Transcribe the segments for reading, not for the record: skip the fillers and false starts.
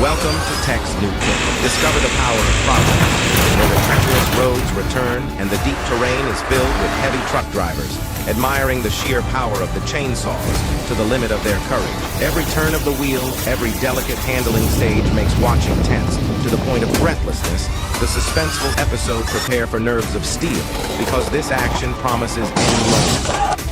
Welcome to Tech's New Tip. Discover the power of progress, where the treacherous roads return and the deep terrain is filled with heavy truck drivers, admiring the sheer power of the chainsaws to the limit of their courage. Every turn of the wheel, every delicate handling stage makes watching tense, to the point of breathlessness. The suspenseful episode prepare for nerves of steel, because this action promises any moment.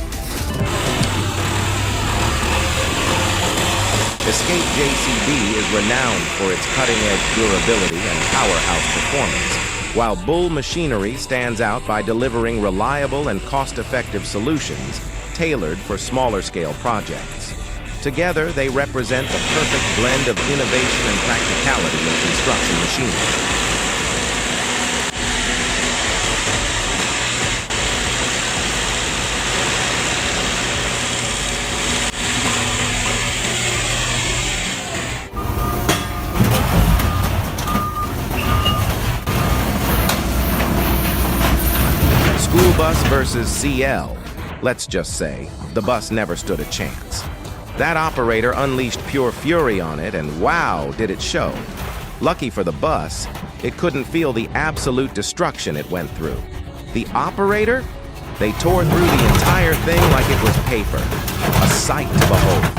Escape JCB is renowned for its cutting-edge durability and powerhouse performance, while Bull Machinery stands out by delivering reliable and cost-effective solutions tailored for smaller-scale projects. Together, they represent the perfect blend of innovation and practicality in construction machinery. School bus versus CL. Let's just say, the bus never stood a chance. That operator unleashed pure fury on it, and wow, did it show. Lucky for the bus, it couldn't feel the absolute destruction it went through. The operator? They tore through the entire thing like it was paper. A sight to behold.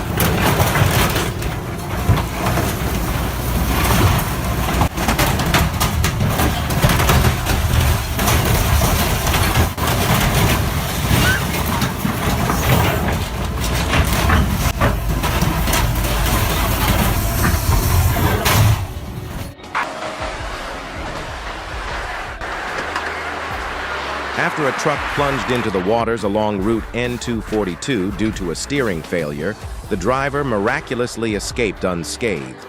After a truck plunged into the waters along Route N242 due to a steering failure, the driver miraculously escaped unscathed.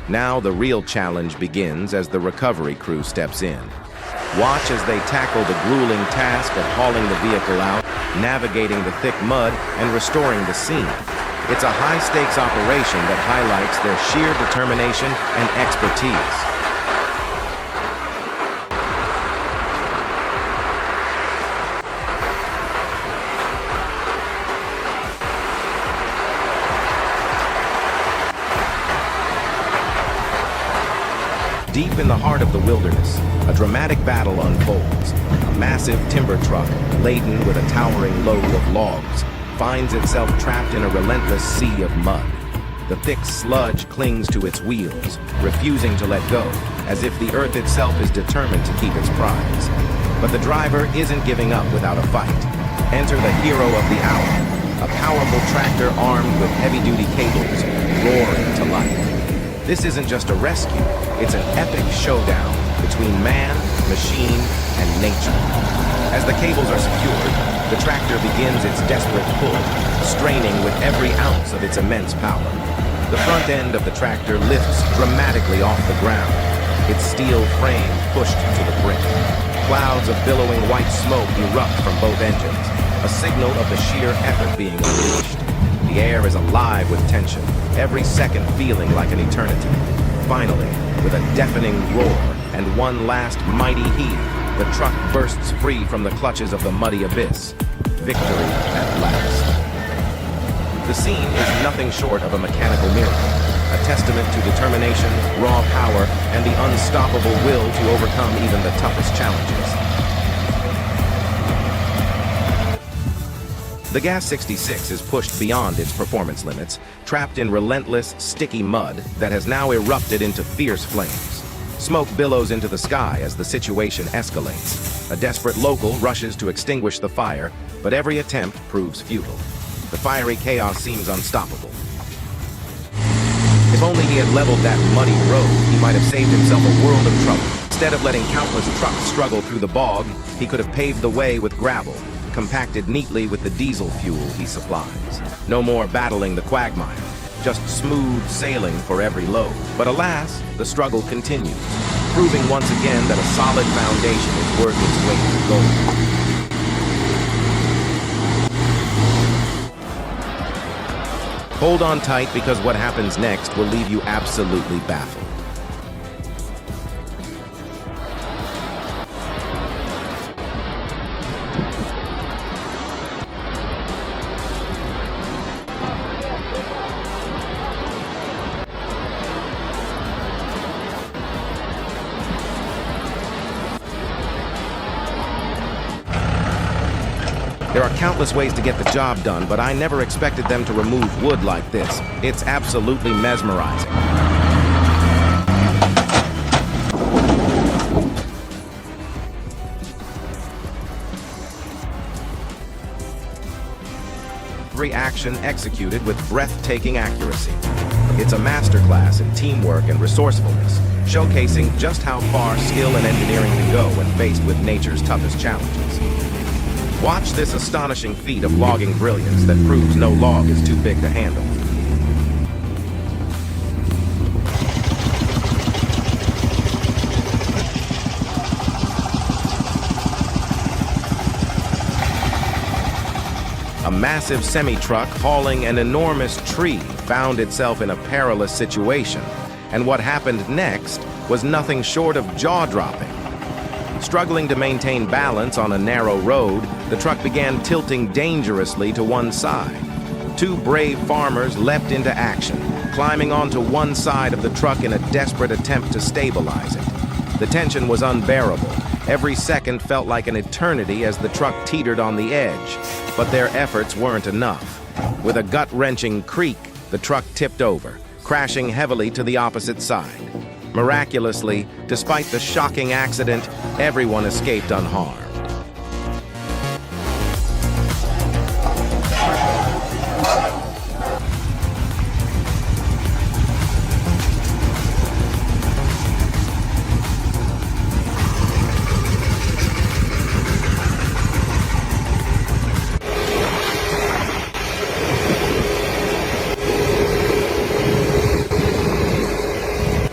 Now the real challenge begins as the recovery crew steps in. Watch as they tackle the grueling task of hauling the vehicle out, navigating the thick mud, and restoring the scene. It's a high-stakes operation that highlights their sheer determination and expertise. Deep in the heart of the wilderness, a dramatic battle unfolds. A massive timber truck, laden with a towering load of logs, finds itself trapped in a relentless sea of mud. The thick sludge clings to its wheels, refusing to let go, as if the earth itself is determined to keep its prize. But the driver isn't giving up without a fight. Enter the hero of the hour, a powerful tractor armed with heavy-duty cables, roaring to life. This isn't just a rescue, it's an epic showdown between man, machine, and nature. As the cables are secured, the tractor begins its desperate pull, straining with every ounce of its immense power. The front end of the tractor lifts dramatically off the ground, its steel frame pushed to the brink. Clouds of billowing white smoke erupt from both engines, a signal of the sheer effort being unleashed. The air is alive with tension, every second feeling like an eternity. Finally, with a deafening roar and one last mighty heave, the truck bursts free from the clutches of the muddy abyss. Victory at last. The scene is nothing short of a mechanical miracle, a testament to determination, raw power, and the unstoppable will to overcome even the toughest challenges. The Gas 66 is pushed beyond its performance limits, trapped in relentless, sticky mud that has now erupted into fierce flames. Smoke billows into the sky as the situation escalates. A desperate local rushes to extinguish the fire, but every attempt proves futile. The fiery chaos seems unstoppable. If only he had leveled that muddy road, he might have saved himself a world of trouble. Instead of letting countless trucks struggle through the bog, he could have paved the way with gravel, compacted neatly with the diesel fuel he supplies. No more battling the quagmire, just smooth sailing for every load. But alas, the struggle continues, proving once again that a solid foundation is worth its weight in gold. Hold on tight, because what happens next will leave you absolutely baffled. There are countless ways to get the job done, but I never expected them to remove wood like this. It's absolutely mesmerizing. Every action executed with breathtaking accuracy. It's a masterclass in teamwork and resourcefulness, showcasing just how far skill and engineering can go when faced with nature's toughest challenges. Watch this astonishing feat of logging brilliance that proves no log is too big to handle. A massive semi-truck hauling an enormous tree found itself in a perilous situation, and what happened next was nothing short of jaw-dropping. Struggling to maintain balance on a narrow road, the truck began tilting dangerously to one side. Two brave farmers leapt into action, climbing onto one side of the truck in a desperate attempt to stabilize it. The tension was unbearable. Every second felt like an eternity as the truck teetered on the edge. But their efforts weren't enough. With a gut-wrenching creak, the truck tipped over, crashing heavily to the opposite side. Miraculously, despite the shocking accident, everyone escaped unharmed.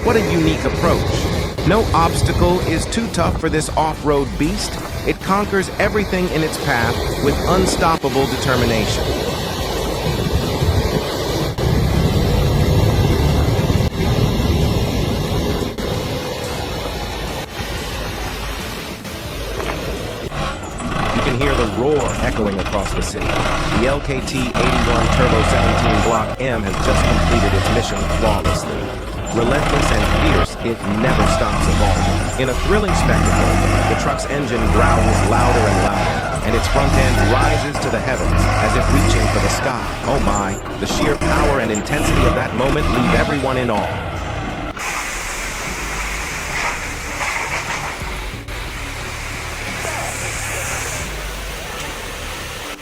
What a unique approach. No obstacle is too tough for this off-road beast. It conquers everything in its path with unstoppable determination. You can hear the roar echoing across the city. The LKT-81 Turbo 17 Block M has just completed its mission flawlessly. Relentless and fierce, it never stops evolving. In a thrilling spectacle, the truck's engine growls louder and louder, and its front end rises to the heavens as if reaching for the sky. Oh my, the sheer power and intensity of that moment leave everyone in awe.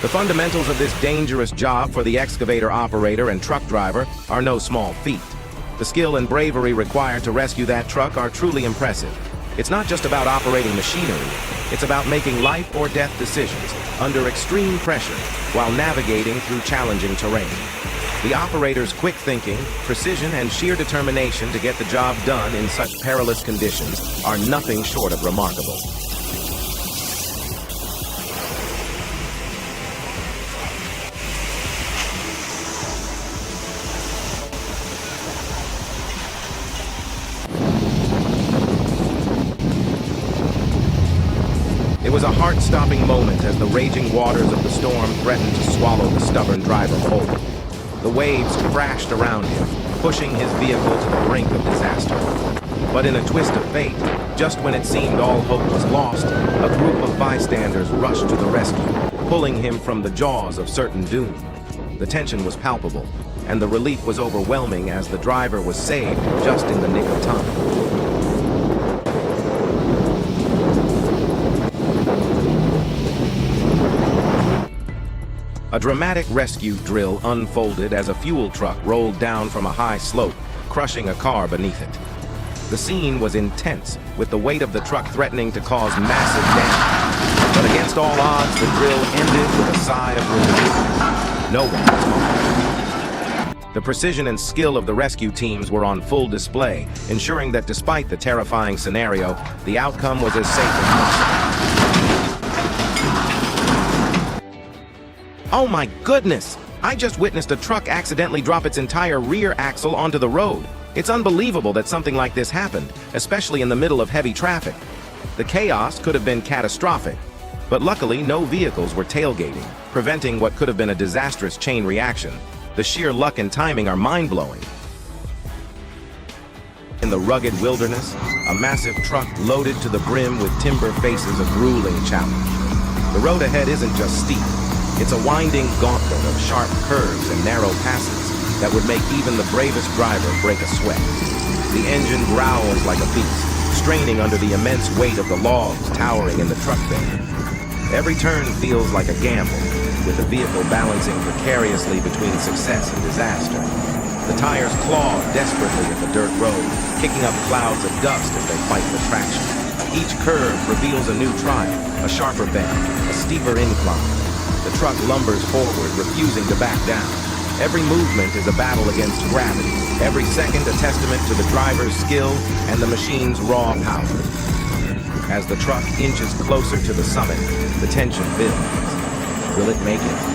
The fundamentals of this dangerous job for the excavator operator and truck driver are no small feat. The skill and bravery required to rescue that truck are truly impressive. It's not just about operating machinery, it's about making life or death decisions under extreme pressure while navigating through challenging terrain. The operator's quick thinking, precision, and sheer determination to get the job done in such perilous conditions are nothing short of remarkable. It was a heart-stopping moment as the raging waters of the storm threatened to swallow the stubborn driver whole. The waves crashed around him, pushing his vehicle to the brink of disaster. But in a twist of fate, just when it seemed all hope was lost, a group of bystanders rushed to the rescue, pulling him from the jaws of certain doom. The tension was palpable, and the relief was overwhelming as the driver was saved just in the nick of time. A dramatic rescue drill unfolded as a fuel truck rolled down from a high slope, crushing a car beneath it. The scene was intense, with the weight of the truck threatening to cause massive damage. But against all odds, the drill ended with a sigh of relief. No one was harmed. The precision and skill of the rescue teams were on full display, ensuring that despite the terrifying scenario, the outcome was as safe as possible. Oh my goodness! I just witnessed a truck accidentally drop its entire rear axle onto the road. It's unbelievable that something like this happened, especially in the middle of heavy traffic. The chaos could have been catastrophic, but luckily no vehicles were tailgating, preventing what could have been a disastrous chain reaction. The sheer luck and timing are mind-blowing. In the rugged wilderness, a massive truck loaded to the brim with timber faces a grueling challenge. The road ahead isn't just steep, It's a winding gauntlet of sharp curves and narrow passes that would make even the bravest driver break a sweat. The engine growls like a beast, straining under the immense weight of the logs towering in the truck bed. Every turn feels like a gamble, with the vehicle balancing precariously between success and disaster. The tires claw desperately at the dirt road, kicking up clouds of dust as they fight for traction. Each curve reveals a new trial, a sharper bend, a steeper incline. The truck lumbers forward, refusing to back down. Every movement is a battle against gravity, every second a testament to the driver's skill and the machine's raw power. As the truck inches closer to the summit, the tension builds. Will it make it?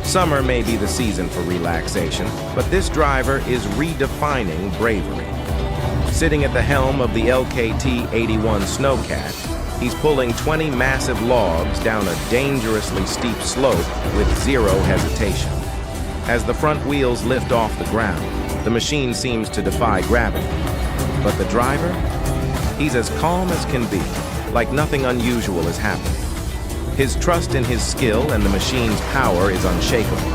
Summer may be the season for relaxation, but this driver is redefining bravery. Sitting at the helm of the LKT-81 Snowcat, he's pulling 20 massive logs down a dangerously steep slope with zero hesitation. As the front wheels lift off the ground, the machine seems to defy gravity. But the driver? He's as calm as can be, like nothing unusual has happened. His trust in his skill and the machine's power is unshakable.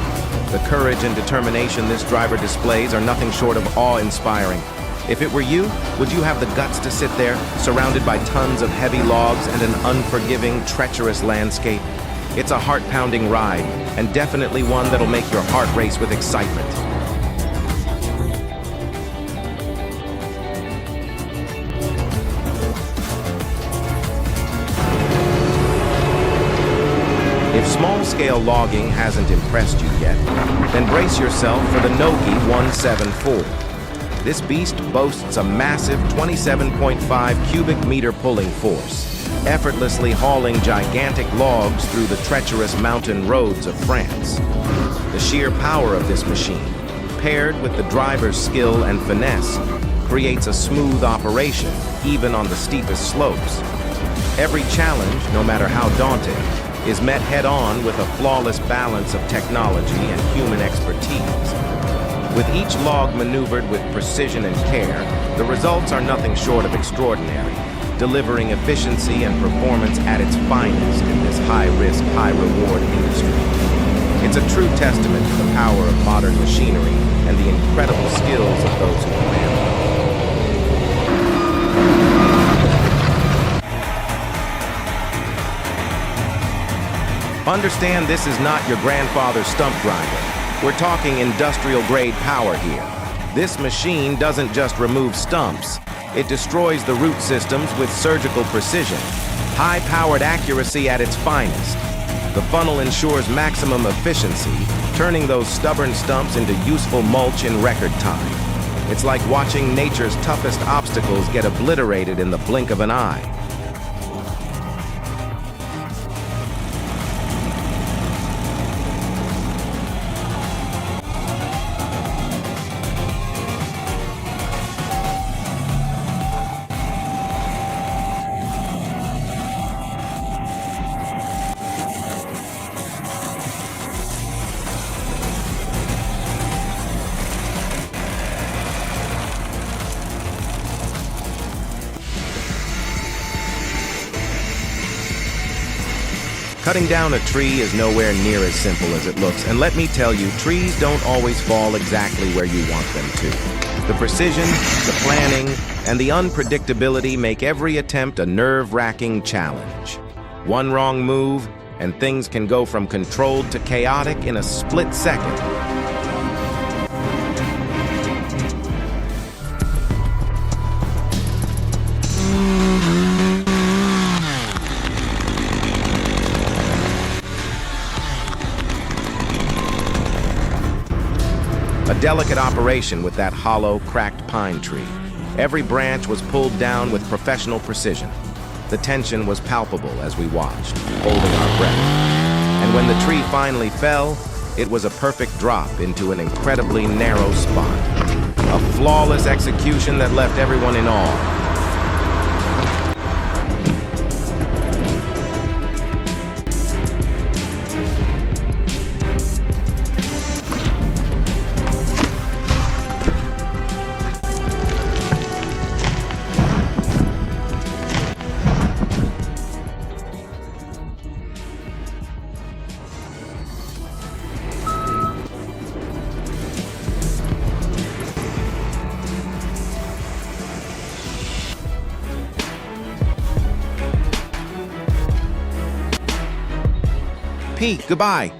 The courage and determination this driver displays are nothing short of awe-inspiring. If it were you, would you have the guts to sit there, surrounded by tons of heavy logs and an unforgiving, treacherous landscape? It's a heart-pounding ride, and definitely one that'll make your heart race with excitement. If small-scale logging hasn't impressed you yet, then brace yourself for the Noki 174. This beast boasts a massive 27.5 cubic meter pulling force, effortlessly hauling gigantic logs through the treacherous mountain roads of France. The sheer power of this machine, paired with the driver's skill and finesse, creates a smooth operation, even on the steepest slopes. Every challenge, no matter how daunting, is met head-on with a flawless balance of technology and human expertise. With each log maneuvered with precision and care, the results are nothing short of extraordinary, delivering efficiency and performance at its finest in this high-risk, high-reward industry. It's a true testament to the power of modern machinery and the incredible skills of those who command them. Understand, this is not your grandfather's stump grinder. We're talking industrial-grade power here. This machine doesn't just remove stumps. It destroys the root systems with surgical precision. High-powered accuracy at its finest. The funnel ensures maximum efficiency, turning those stubborn stumps into useful mulch in record time. It's like watching nature's toughest obstacles get obliterated in the blink of an eye. Cutting down a tree is nowhere near as simple as it looks, and let me tell you, trees don't always fall exactly where you want them to. The precision, the planning, and the unpredictability make every attempt a nerve-wracking challenge. One wrong move, and things can go from controlled to chaotic in a split second. A delicate operation with that hollow, cracked pine tree. Every branch was pulled down with professional precision. The tension was palpable as we watched, holding our breath. And when the tree finally fell, it was a perfect drop into an incredibly narrow spot. A flawless execution that left everyone in awe. Pete, goodbye.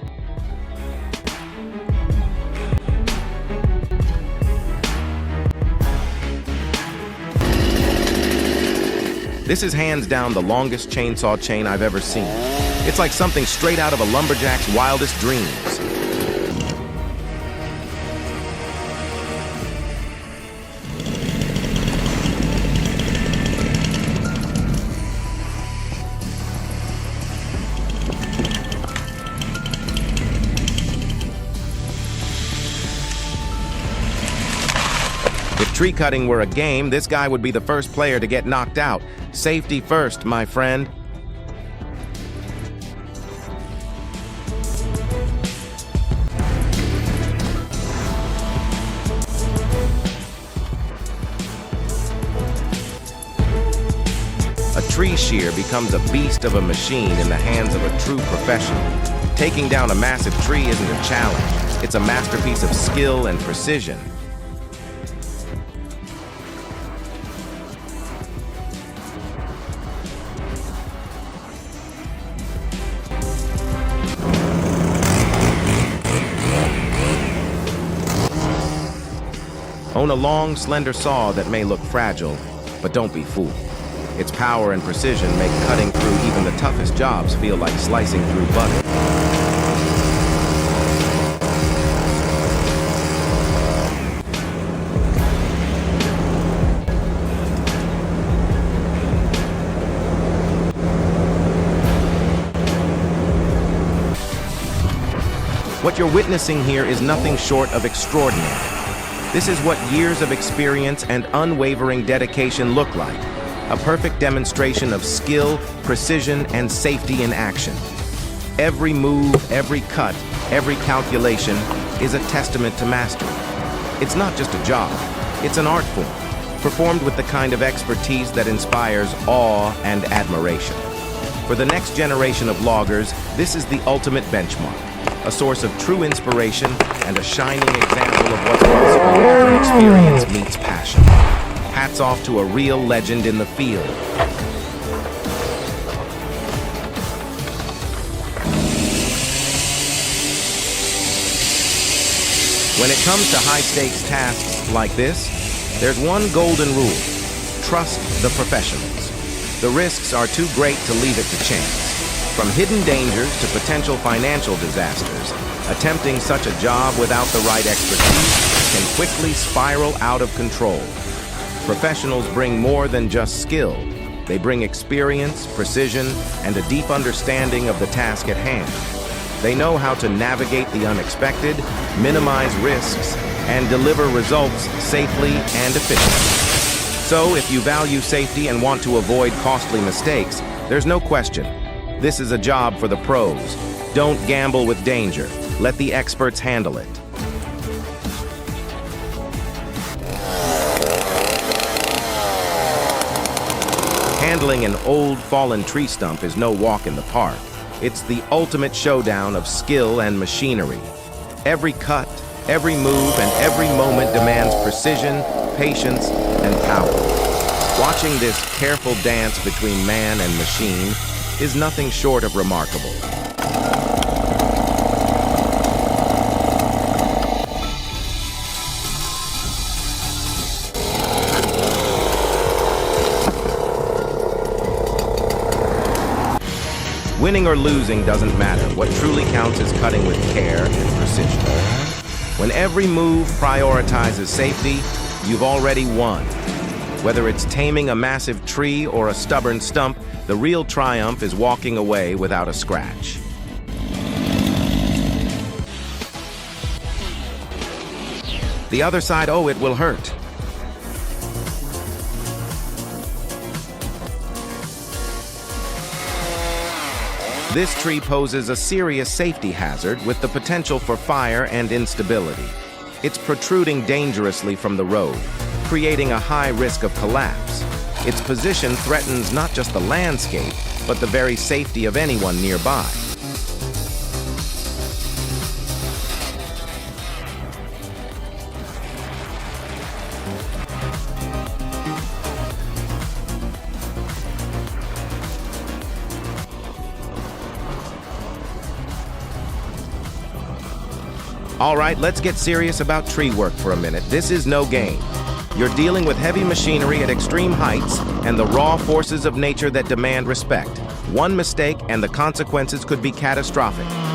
This is hands down the longest chainsaw chain I've ever seen. It's like something straight out of a lumberjack's wildest dreams. If tree cutting were a game, this guy would be the first player to get knocked out. Safety first, my friend. A tree shear becomes a beast of a machine in the hands of a true professional. Taking down a massive tree isn't a challenge. It's a masterpiece of skill and precision. Own a long, slender saw that may look fragile, but don't be fooled. Its power and precision make cutting through even the toughest jobs feel like slicing through butter. What you're witnessing here is nothing short of extraordinary. This is what years of experience and unwavering dedication look like. A perfect demonstration of skill, precision, and safety in action. Every move, every cut, every calculation is a testament to mastery. It's not just a job, it's an art form, performed with the kind of expertise that inspires awe and admiration. For the next generation of loggers, this is the ultimate benchmark. A source of true inspiration and a shining example of what's possible when experience meets passion. Hats off to a real legend in the field. When it comes to high-stakes tasks like this, there's one golden rule: trust the professionals. The risks are too great to leave it to chance. From hidden dangers to potential financial disasters, attempting such a job without the right expertise can quickly spiral out of control. Professionals bring more than just skill. They bring experience, precision, and a deep understanding of the task at hand. They know how to navigate the unexpected, minimize risks, and deliver results safely and efficiently. So, if you value safety and want to avoid costly mistakes, there's no question. This is a job for the pros. Don't gamble with danger. Let the experts handle it. Handling an old, fallen tree stump is no walk in the park. It's the ultimate showdown of skill and machinery. Every cut, every move, and every moment demands precision, patience, and power. Watching this careful dance between man and machine is nothing short of remarkable. Winning or losing doesn't matter. What truly counts is cutting with care and precision. When every move prioritizes safety, you've already won. Whether it's taming a massive tree or a stubborn stump, the real triumph is walking away without a scratch. The other side, oh, it will hurt. This tree poses a serious safety hazard with the potential for fire and instability. It's protruding dangerously from the road, creating a high risk of collapse. Its position threatens not just the landscape, but the very safety of anyone nearby. All right, let's get serious about tree work for a minute. This is no game. You're dealing with heavy machinery at extreme heights and the raw forces of nature that demand respect. One mistake and the consequences could be catastrophic.